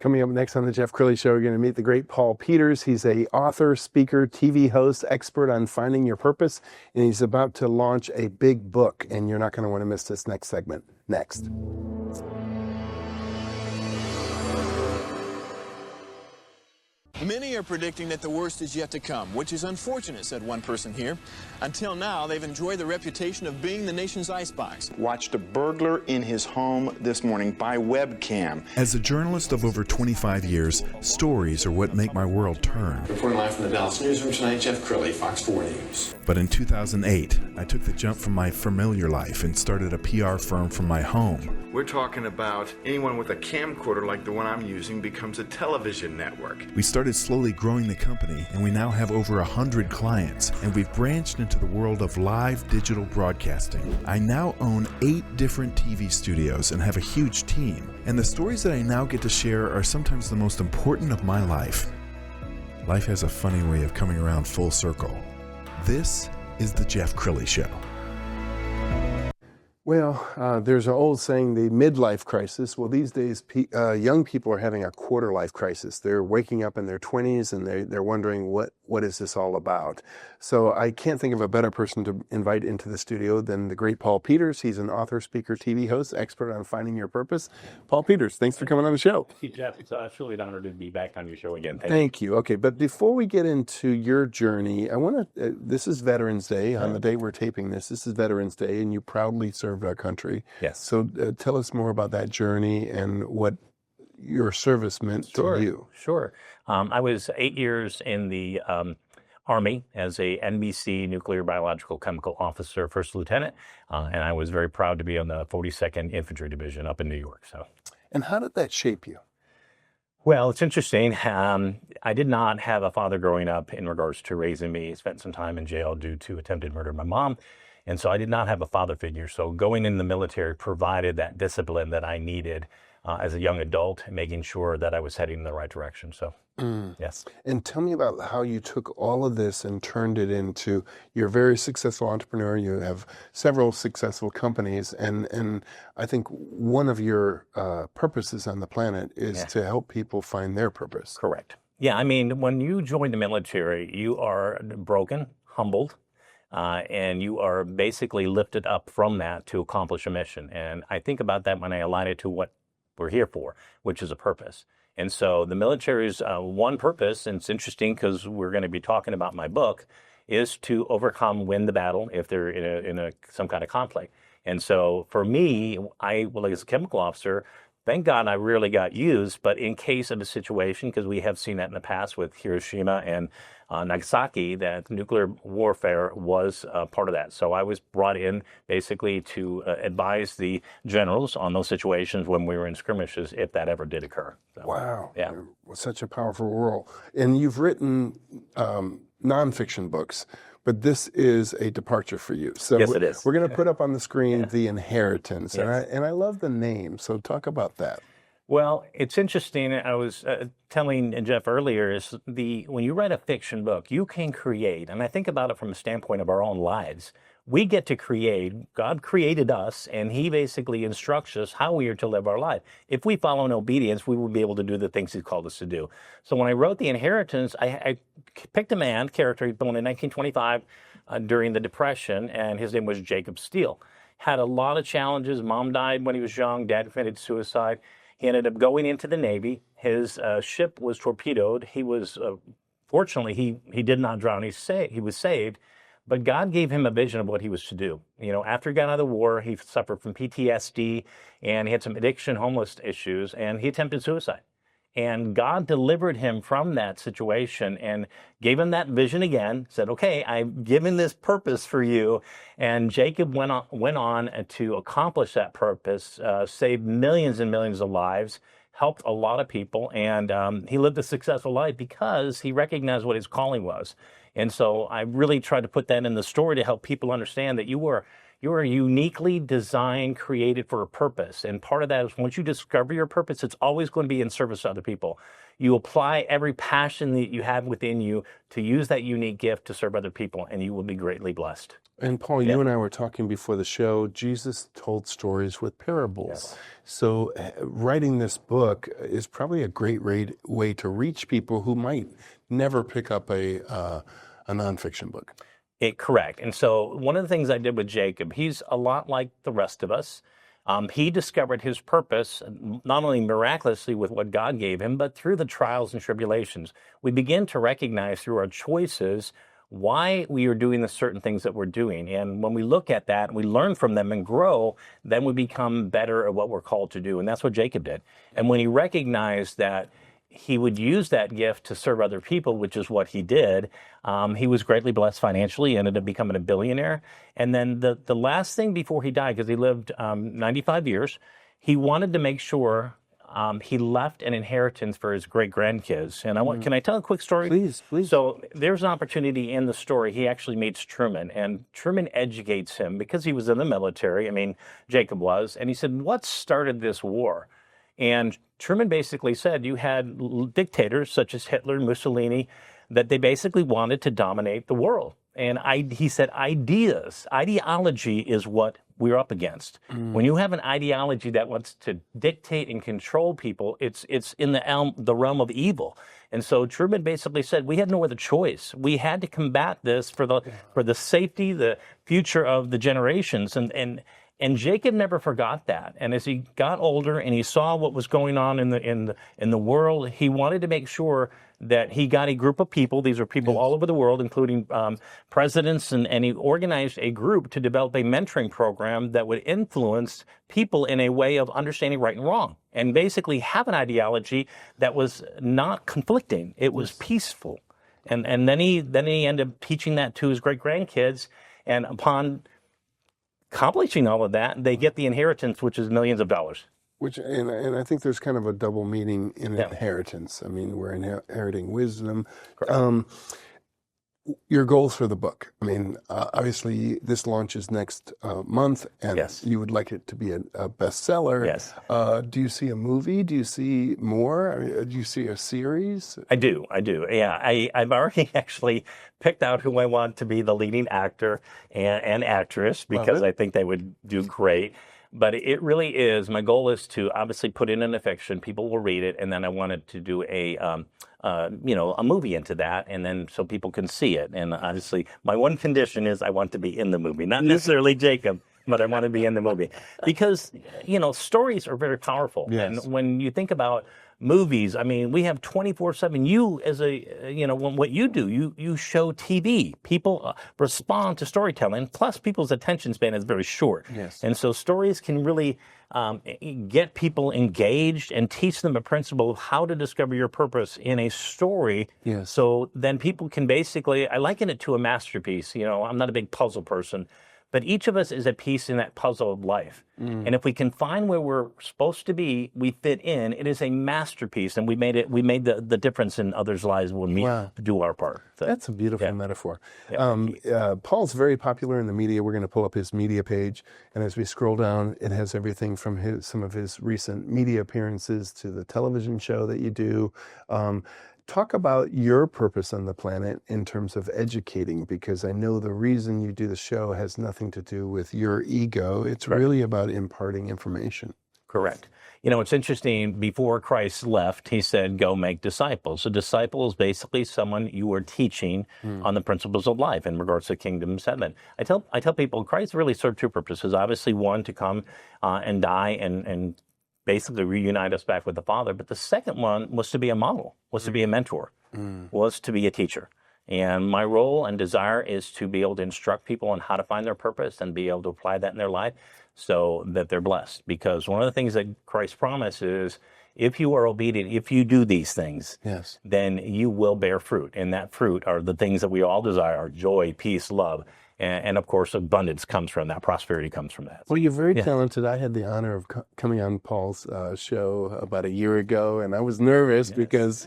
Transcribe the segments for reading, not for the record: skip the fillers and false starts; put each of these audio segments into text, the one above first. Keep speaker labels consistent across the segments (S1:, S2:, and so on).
S1: Coming up next on the Jeff Crilley Show, we're going to meet the great Paul Peters. He's a author, speaker, TV host, expert on finding your purpose, and he's about to launch a big book, and you're not going to want to miss this next segment. Next.
S2: Many are predicting that the worst is yet to come, which is unfortunate, said one person here. Until now, they've enjoyed the reputation of being the nation's icebox.
S3: Watched a burglar in his home this morning by webcam.
S4: As a journalist of over 25 years, stories are what make my world turn.
S2: Reporting live from the Dallas newsroom tonight, Jeff Crilley, Fox 4 News.
S4: But in 2008, I took the jump from my familiar life and started a PR firm from my home.
S3: We're talking about anyone with a camcorder like the one I'm using becomes a television network.
S4: We started slowly growing the company, and we now have over 100 clients, and we've branched into the world of live digital broadcasting. I now own 8 different TV studios and have a huge team, and the stories that I now get to share are sometimes the most important of my life. Life has a funny way of coming around full circle. This is the Jeff Crilley Show.
S1: Well, there's an old saying, the midlife crisis. Well, these days, young people are having a quarter life crisis. They're waking up in their 20s and they're wondering, what is this all about? So I can't think of a better person to invite into the studio than the great Paul Peters. He's an author, speaker, TV host, expert on finding your purpose. Paul Peters, thanks for coming on the show.
S5: Hey, Jeff, it's truly an honor to be back on your show again.
S1: Thank you. Okay, but before we get into your journey, I want to, this is Veterans Day. On the day we're taping this is Veterans Day, and you proudly served our country.
S5: Yes.
S1: So tell us more about that journey and what your service meant to you.
S5: Sure. I was 8 years in the Army as a NBC nuclear biological chemical officer, first lieutenant, and I was very proud to be on the 42nd Infantry Division up in New York. So.
S1: And how did that shape you?
S5: Well, it's interesting. I did not have a father growing up in regards to raising me. I spent some time in jail due to attempted murder of my mom. And so I did not have a father figure. So going in the military provided that discipline that I needed as a young adult, making sure that I was heading in the right direction. So, yes.
S1: And tell me about how you took all of this and turned it into, you're a very successful entrepreneur. You have several successful companies. And I think one of your purposes on the planet is to help people find their purpose.
S5: Correct. Yeah, I mean, when you join the military, you are broken, humbled, and you are basically lifted up from that to accomplish a mission. And I think about that when I align it to what we're here for, which is a purpose. And so the military's one purpose, and it's interesting because we're going to be talking about my book, is to overcome, win the battle if they're in some kind of conflict. And so for me, as a chemical officer, thank God I rarely got used, but in case of a situation, because we have seen that in the past with Hiroshima and Nagasaki, that nuclear warfare was part of that. So I was brought in basically to advise the generals on those situations when we were in skirmishes, if that ever did occur. So,
S1: wow.
S5: Yeah.
S1: Such a powerful role. And you've written nonfiction books, but this is a departure for you. So
S5: yes, it is.
S1: We're going to put up on the screen The Inheritance.
S5: Yes.
S1: And I love the name. So talk about that.
S5: Well, it's interesting. I was telling Jeff earlier, is when you write a fiction book, you can create, and I think about it from a standpoint of our own lives. We get to create. God created us, and He basically instructs us how we are to live our life. If we follow in obedience, we will be able to do the things He's called us to do. So when I wrote The Inheritance, I picked a man, character, born in 1925 during the Depression, and his name was Jacob Steele. Had a lot of challenges. Mom died when he was young. Dad committed suicide. He ended up going into the Navy. His ship was torpedoed. He was, fortunately, he did not drown. He was saved, but God gave him a vision of what he was to do. You know, after he got out of the war, he suffered from PTSD, and he had some addiction, homeless issues, and he attempted suicide. And God delivered him from that situation and gave him that vision again, said, okay, I've given this purpose for you. And Jacob went on to accomplish that purpose, saved millions and millions of lives, helped a lot of people, and he lived a successful life because he recognized what his calling was. And so I really tried to put that in the story to help people understand that you You are uniquely designed, created for a purpose. And part of that is once you discover your purpose, it's always going to be in service to other people. You apply every passion that you have within you to use that unique gift to serve other people, and you will be greatly blessed.
S1: And Paul, you and I were talking before the show. Jesus told stories with parables.
S5: Yes.
S1: So writing this book is probably a great way to reach people who might never pick up a nonfiction book.
S5: Correct. And so one of the things I did with Jacob, he's a lot like the rest of us. He discovered his purpose, not only miraculously with what God gave him, but through the trials and tribulations. We begin to recognize through our choices why we are doing the certain things that we're doing. And when we look at that, we learn from them and grow, then we become better at what we're called to do. And that's what Jacob did. And when he recognized that he would use that gift to serve other people, which is what he did. He was greatly blessed financially, ended up becoming a billionaire. And then the last thing before he died, because he lived 95 years, he wanted to make sure he left an inheritance for his great-grandkids. And can I tell a quick story?
S1: Please, please.
S5: So there's an opportunity in the story. He actually meets Truman, and Truman educates him because he was in the military. I mean, Jacob was. And he said, what started this war? And Truman basically said you had dictators such as Hitler and Mussolini that they basically wanted to dominate the world. And he said ideology is what we're up against. When you have an ideology that wants to dictate and control people, it's in the realm of evil. And so Truman basically said we had no other choice. We had to combat this for the safety, the future of the generations. And Jacob never forgot that. And as he got older and he saw what was going on in the world, he wanted to make sure that he got a group of people. These are people all over the world, including presidents, and he organized a group to develop a mentoring program that would influence people in a way of understanding right and wrong, and basically have an ideology that was not conflicting. It was peaceful. And then he ended up teaching that to his great-grandkids, and upon accomplishing all of that, they get the inheritance, which is millions of dollars.
S1: And I think there's kind of a double meaning in inheritance. I mean, we're inheriting wisdom. Your goals for the book. I mean, obviously, this launches next month, and you would like it to be a bestseller.
S5: Yes.
S1: Do you see a movie? Do you see more? I mean, do you see a series?
S5: I do. Yeah, I've already actually picked out who I want to be the leading actor and actress, because I think they would do great. But it really is, my goal is to obviously put it in a fiction, people will read it, and then I wanted to do a movie into that, and then so people can see it. And obviously, my one condition is I want to be in the movie, not necessarily Jacob, but I want to be in the movie. Because, stories are very powerful.
S1: Yes.
S5: And when you think about movies, I mean, we have 24/7. You as what you do, you show TV. People respond to storytelling. Plus, people's attention span is very short.
S1: Yes.
S5: And so stories can really get people engaged and teach them a principle of how to discover your purpose in a story.
S1: Yes.
S5: So then people can basically, I liken it to a masterpiece. I'm not a big puzzle person, but each of us is a piece in that puzzle of life. And if we can find where we're supposed to be, we fit in, it is a masterpiece. And we made the difference in others' lives when we do our part. So,
S1: that's a beautiful metaphor.
S5: Yeah.
S1: Paul's very popular in the media. We're going to pull up his media page. And as we scroll down, it has everything from some of his recent media appearances to the television show that you do. Talk about your purpose on the planet in terms of educating, because I know the reason you do the show has nothing to do with your ego. It's really about imparting information.
S5: Correct. It's interesting. Before Christ left, he said, go make disciples. A disciple is basically someone you are teaching on the principles of life in regards to kingdom heaven. I tell people Christ really served two purposes. Obviously, one, to come and die and basically reunite us back with the Father. But the second one was to be a model, was to be a mentor, was to be a teacher. And my role and desire is to be able to instruct people on how to find their purpose and be able to apply that in their life so that they're blessed. Because one of the things that Christ promised is, if you are obedient, if you do these things, then you will bear fruit. And that fruit are the things that we all desire, are joy, peace, love. And of course, abundance comes from that. Prosperity comes from that.
S1: Well, you're very
S5: Yeah.
S1: talented. I had the honor of coming on Paul's show about a year ago, and I was nervous because,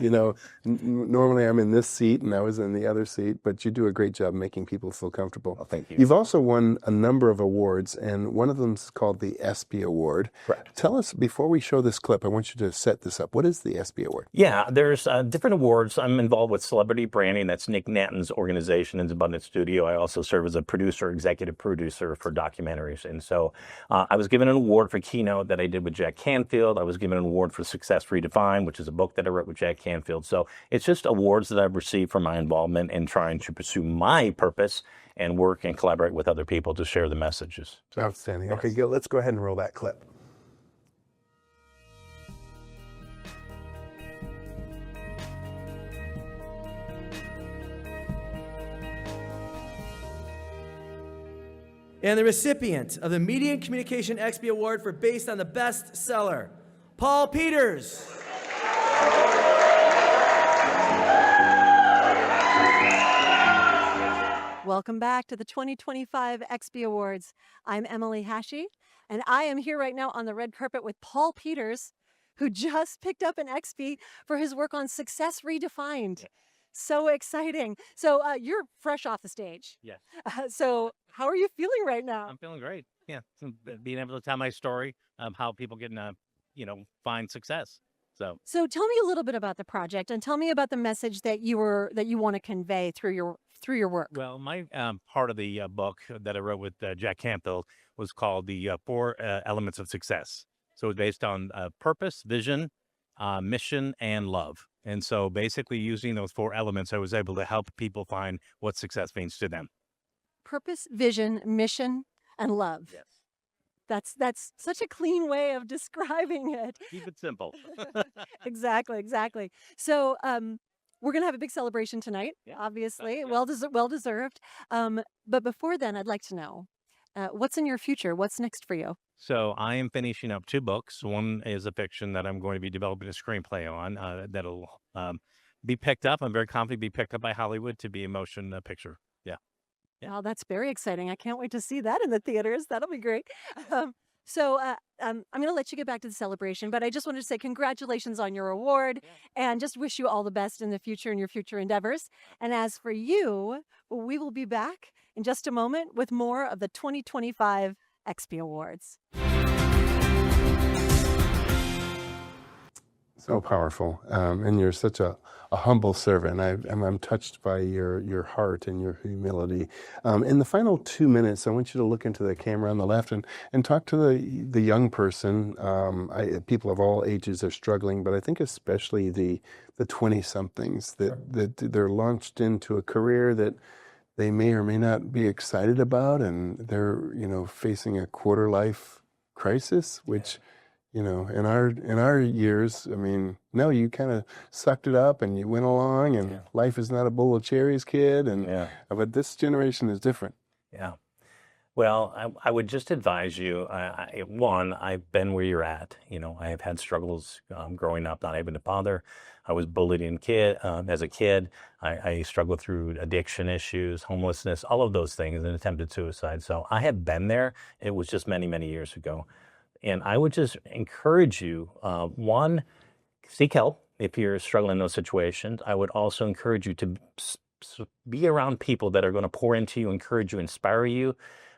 S1: normally I'm in this seat and I was in the other seat, but you do a great job making people feel comfortable.
S5: Well, thank you.
S1: You've also won a number of awards, and one of them is called the ESPY Award.
S5: Correct.
S1: Tell us, before we show this clip, I want you to set this up. What is the ESPY Award?
S5: Yeah, there's different awards. I'm involved with celebrity branding. That's Nick Natton's organization in Abundance Studio. I also serve as a producer, executive producer for documentaries. And so I was given an award for Keynote that I did with Jack Canfield. I was given an award for Success Redefined, which is a book that I wrote with Jack Canfield. So it's just awards that I've received for my involvement in trying to pursue my purpose and work and collaborate with other people to share the messages.
S1: Outstanding. Okay, Gil, let's go ahead and roll that clip.
S6: And the recipient of the Media and Communication EXPY Award for Based on the Bestseller, Paul Peters.
S7: Welcome back to the 2025 EXPY Awards. I'm Emily Hashi, and I am here right now on the red carpet with Paul Peters, who just picked up an EXPY for his work on Success Redefined. So exciting. So you're fresh off the stage.
S5: Yeah.
S7: So how are you feeling right now?
S5: I'm feeling great. Yeah. Being able to tell my story of how people can, find success.
S7: So tell me a little bit about the project and tell me about the message that you want to convey through your work.
S5: Well, my part of the book that I wrote with Jack Canfield was called the 4 Elements of Success. So it's based on purpose, vision, mission, and love. And so basically using those 4 elements, I was able to help people find what success means to them.
S7: Purpose, vision, mission, and love.
S5: Yes.
S7: That's such a clean way of describing it.
S5: Keep it simple.
S7: Exactly. So we're going to have a big celebration tonight, obviously. Well deserved. But before then, I'd like to know, what's in your future? What's next for you?
S5: So I am finishing up 2 books. One is a fiction that I'm going to be developing a screenplay on that'll be picked up. I'm very confident be picked up by Hollywood to be a motion picture. Yeah.
S7: Well, that's very exciting. I can't wait to see that in the theaters. That'll be great. So I'm going to let you get back to the celebration, but I just wanted to say congratulations on your award and just wish you all the best in the future and your future endeavors. And as for you, we will be back in just a moment with more of the 2025 EXPY Awards.
S1: So powerful, and you're such a humble servant. I'm touched by your heart and your humility. In the final 2 minutes, I want you to look into the camera on the left and talk to the young person. People of all ages are struggling, but I think especially the 20-somethings that they're launched into a career that they may or may not be excited about, and they're facing a quarter life crisis, which. In our years, no, you kind of sucked it up and you went along, and life is not a bowl of cherries, kid. But this generation is different.
S5: Yeah. Well, I would just advise you, one, I've been where you're at. I have had struggles growing up, not able to father. I was bullied as a kid. I struggled through addiction issues, homelessness, all of those things, and attempted suicide. So I have been there. It was just many, many years ago. And I would just encourage you, one, seek help if you're struggling in those situations. I would also encourage you to be around people that are going to pour into you, encourage you, inspire you.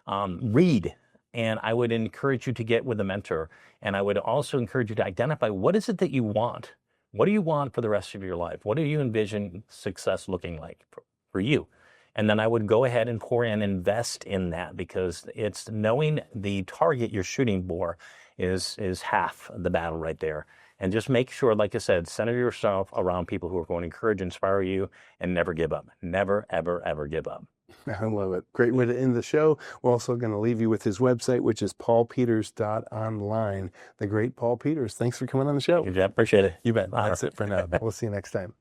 S5: Read. And I would encourage you to get with a mentor. And I would also encourage you to identify, what is it that you want? What do you want for the rest of your life? What do you envision success looking like for you? And then I would go ahead and pour in, invest in that, because it's knowing the target you're shooting for is half the battle right there. And just make sure, like I said, center yourself around people who are going to encourage, inspire you, and never give up. Never, ever, ever give up.
S1: I love it. Great way to end the show. We're also going to leave you with his website, which is paulpeters.online. The great Paul Peters. Thanks for coming on the show.
S5: Thank you, Jeff. Appreciate it.
S1: You bet.
S5: Bye.
S1: That's it for now. We'll see you next time.